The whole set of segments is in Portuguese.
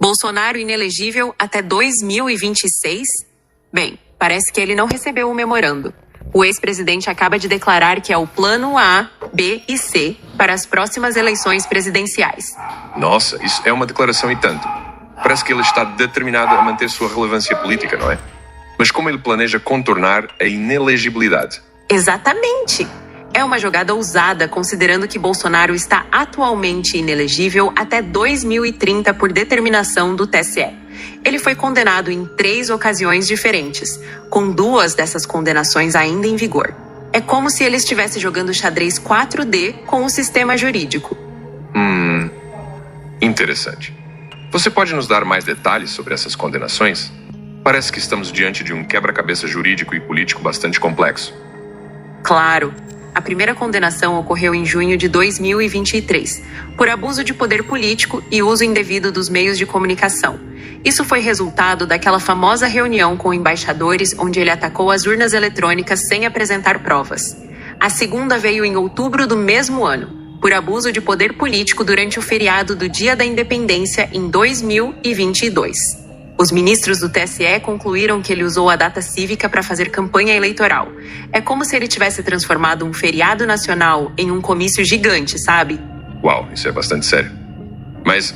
Bolsonaro inelegível até 2026? Bem, parece que ele não recebeu o memorando. O ex-presidente acaba de declarar que é o plano A, B e C para as próximas eleições presidenciais. Nossa, isso é uma declaração e tanto. Parece que ele está determinado a manter sua relevância política, não é? Mas como ele planeja contornar a inelegibilidade? Exatamente! É uma jogada ousada, considerando que Bolsonaro está atualmente inelegível até 2030 por determinação do TSE. Ele foi condenado em 3 ocasiões diferentes, com 2 dessas condenações ainda em vigor. É como se ele estivesse jogando xadrez 4D com o sistema jurídico. Interessante. Você pode nos dar mais detalhes sobre essas condenações? Parece que estamos diante de um quebra-cabeça jurídico e político bastante complexo. Claro. A primeira condenação ocorreu em junho de 2023, por abuso de poder político e uso indevido dos meios de comunicação. Isso foi resultado daquela famosa reunião com embaixadores onde ele atacou as urnas eletrônicas sem apresentar provas. A segunda veio em outubro do mesmo ano, por abuso de poder político durante o feriado do Dia da Independência em 2022. Os ministros do TSE concluíram que ele usou a data cívica para fazer campanha eleitoral. É como se ele tivesse transformado um feriado nacional em um comício gigante, sabe? Uau, isso é bastante sério. Mas,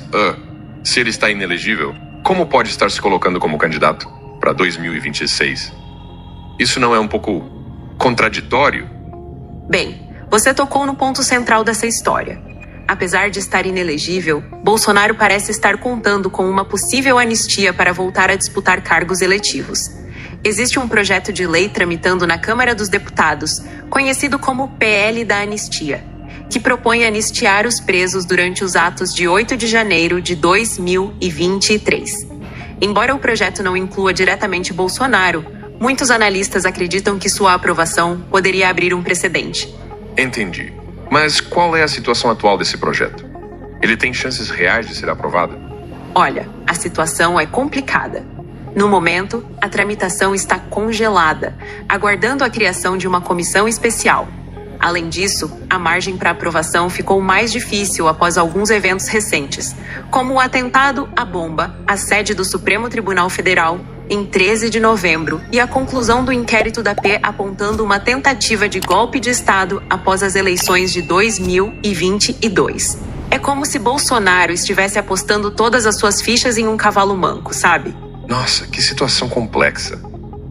se ele está inelegível, como pode estar se colocando como candidato para 2026? Isso não é um pouco contraditório? Bem, você tocou no ponto central dessa história. Apesar de estar inelegível, Bolsonaro parece estar contando com uma possível anistia para voltar a disputar cargos eletivos. Existe um projeto de lei tramitando na Câmara dos Deputados, conhecido como PL da Anistia, que propõe anistiar os presos durante os atos de 8 de janeiro de 2023. Embora o projeto não inclua diretamente Bolsonaro, muitos analistas acreditam que sua aprovação poderia abrir um precedente. Entendi. Mas qual é a situação atual desse projeto? Ele tem chances reais de ser aprovado? Olha, a situação é complicada. No momento, a tramitação está congelada, aguardando a criação de uma comissão especial. Além disso, a margem para aprovação ficou mais difícil após alguns eventos recentes, como o atentado à bomba à sede do Supremo Tribunal Federal em 13 de novembro e a conclusão do inquérito da P apontando uma tentativa de golpe de Estado após as eleições de 2022. É como se Bolsonaro estivesse apostando todas as suas fichas em um cavalo manco, sabe? Nossa, que situação complexa.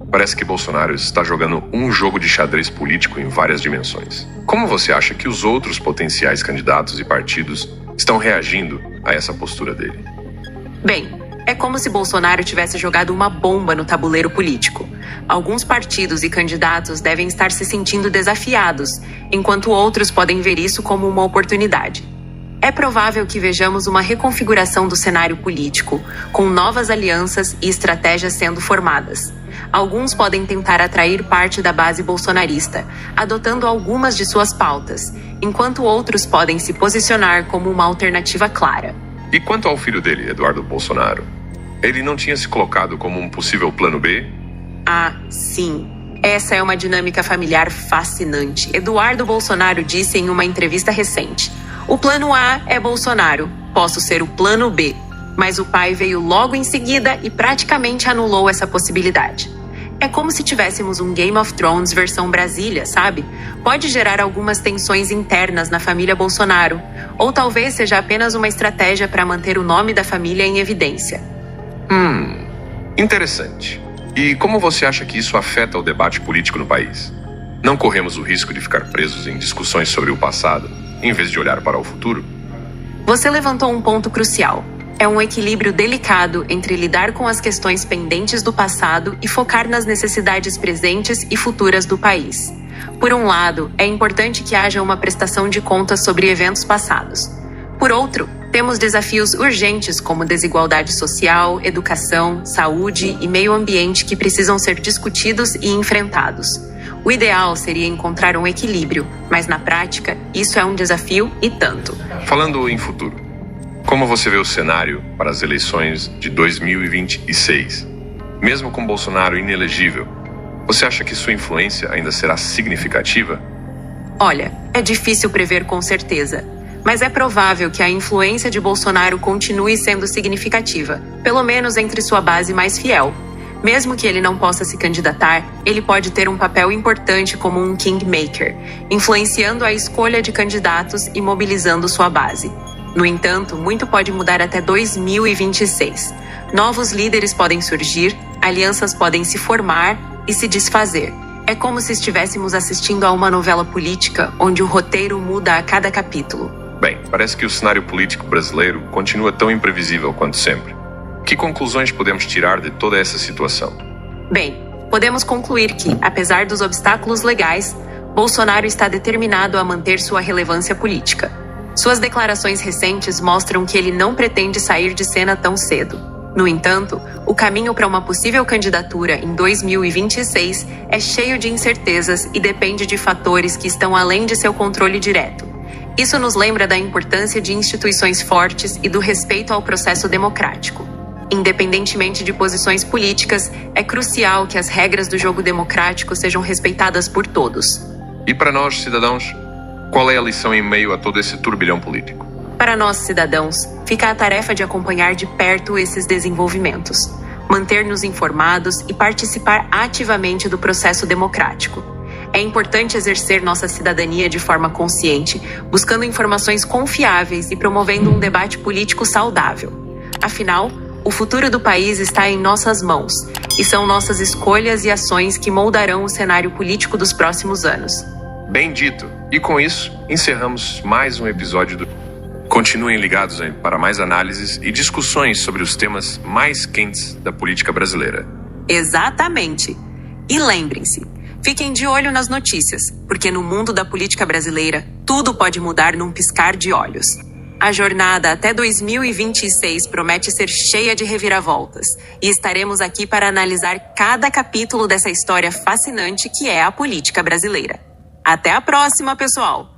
Parece que Bolsonaro está jogando um jogo de xadrez político em várias dimensões. Como você acha que os outros potenciais candidatos e partidos estão reagindo a essa postura dele? Bem, é como se Bolsonaro tivesse jogado uma bomba no tabuleiro político. Alguns partidos e candidatos devem estar se sentindo desafiados, enquanto outros podem ver isso como uma oportunidade. É provável que vejamos uma reconfiguração do cenário político, com novas alianças e estratégias sendo formadas. Alguns podem tentar atrair parte da base bolsonarista, adotando algumas de suas pautas, enquanto outros podem se posicionar como uma alternativa clara. E quanto ao filho dele, Eduardo Bolsonaro? Ele não tinha se colocado como um possível plano B? Ah, sim. Essa é uma dinâmica familiar fascinante. Eduardo Bolsonaro disse em uma entrevista recente: "O plano A é Bolsonaro, posso ser o plano B." Mas o pai veio logo em seguida e praticamente anulou essa possibilidade. É como se tivéssemos um Game of Thrones versão Brasília, sabe? Pode gerar algumas tensões internas na família Bolsonaro, ou talvez seja apenas uma estratégia para manter o nome da família em evidência. Interessante. E como você acha que isso afeta o debate político no país? Não corremos o risco de ficar presos em discussões sobre o passado, em vez de olhar para o futuro? Você levantou um ponto crucial. É um equilíbrio delicado entre lidar com as questões pendentes do passado e focar nas necessidades presentes e futuras do país. Por um lado, é importante que haja uma prestação de contas sobre eventos passados. Por outro, temos desafios urgentes como desigualdade social, educação, saúde e meio ambiente que precisam ser discutidos e enfrentados. O ideal seria encontrar um equilíbrio, mas na prática, isso é um desafio e tanto. Falando em futuro, como você vê o cenário para as eleições de 2026? Mesmo com Bolsonaro inelegível, você acha que sua influência ainda será significativa? Olha, é difícil prever com certeza. Mas é provável que a influência de Bolsonaro continue sendo significativa, pelo menos entre sua base mais fiel. Mesmo que ele não possa se candidatar, ele pode ter um papel importante como um kingmaker, influenciando a escolha de candidatos e mobilizando sua base. No entanto, muito pode mudar até 2026. Novos líderes podem surgir, alianças podem se formar e se desfazer. É como se estivéssemos assistindo a uma novela política onde o roteiro muda a cada capítulo. Bem, parece que o cenário político brasileiro continua tão imprevisível quanto sempre. Que conclusões podemos tirar de toda essa situação? Bem, podemos concluir que, apesar dos obstáculos legais, Bolsonaro está determinado a manter sua relevância política. Suas declarações recentes mostram que ele não pretende sair de cena tão cedo. No entanto, o caminho para uma possível candidatura em 2026 é cheio de incertezas e depende de fatores que estão além de seu controle direto. Isso nos lembra da importância de instituições fortes e do respeito ao processo democrático. Independentemente de posições políticas, é crucial que as regras do jogo democrático sejam respeitadas por todos. E para nós, cidadãos, qual é a lição em meio a todo esse turbilhão político? Para nós, cidadãos, fica a tarefa de acompanhar de perto esses desenvolvimentos, manter-nos informados e participar ativamente do processo democrático. É importante exercer nossa cidadania de forma consciente, buscando informações confiáveis e promovendo um debate político saudável. Afinal, o futuro do país está em nossas mãos, e são nossas escolhas e ações que moldarão o cenário político dos próximos anos. Bem dito. E com isso, encerramos mais um episódio do... Continuem ligados para mais análises e discussões sobre os temas mais quentes da política brasileira. Exatamente. E lembrem-se, fiquem de olho nas notícias, porque no mundo da política brasileira, tudo pode mudar num piscar de olhos. A jornada até 2026 promete ser cheia de reviravoltas, e estaremos aqui para analisar cada capítulo dessa história fascinante que é a política brasileira. Até a próxima, pessoal!